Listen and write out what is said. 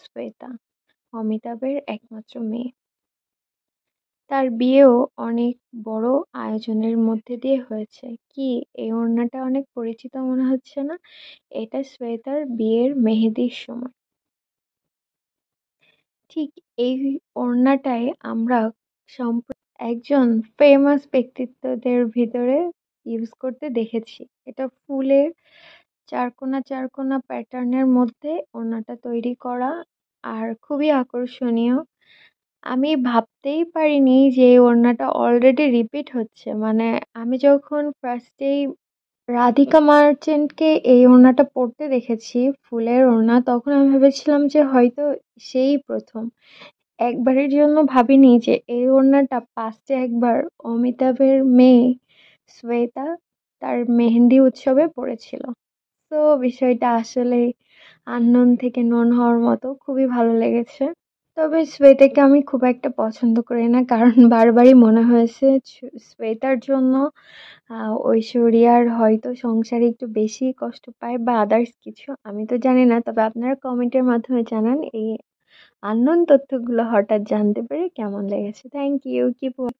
শ্বেতা অমিতাভের একমাত্র মেয়ে। তার বিয়েও অনেক বড় আয়োজনের মধ্যে দিয়ে হয়েছে। কি, এই ওড়নাটা অনেক পরিচিত মনে হচ্ছে না? এটা শ্বেতার বিয়ের মেহেদির সময়। ঠিক এই ওড়নাটাই আমরা একজন ফেমাস ব্যক্তিত্বদের ভিতরে ইউজ করতে দেখেছি। এটা ফুলের চারকোনা চারকোনা প্যাটার্নের মধ্যে ওড়নাটা তৈরি করা, আর খুবই আকর্ষণীয়। আমি ভাবতেই পারিনি যে এই ওড়নাটা অলরেডি রিপিট হচ্ছে। মানে আমি যখন ফার্স্টেই রাধিকা মার্চেন্টকে এই ওড়নাটা পরতে দেখেছি, ফুলের ওড়না, তখন আমি ভেবেছিলাম যে হয়তো সেই প্রথম। একবারের জন্য ভাবিনি যে এই ওড়নাটা পাস্টে একবার অমিতাভের মেয়ে শ্বেতা তার মেহেন্দি উৎসবে পরেছিল। তো বিষয়টা আসলে আননোন থেকে নোন হওয়ার মতো, খুবই ভালো লেগেছে। তবে শ্বেতাকে আমি খুব একটা পছন্দ করি না, কারণ বারবারই মনে হয়েছে শ্বেতার জন্য ঐশ্বরিয়ার হয়তো সংসারে একটু বেশি কষ্ট পায় বা আদার্স কিছু, আমি তো জানি না। তবে আপনারা কমেন্টের মাধ্যমে জানান এই আননোন তথ্যগুলো হঠাৎ জানতে পেরে কেমন লেগেছে। Thank you, keep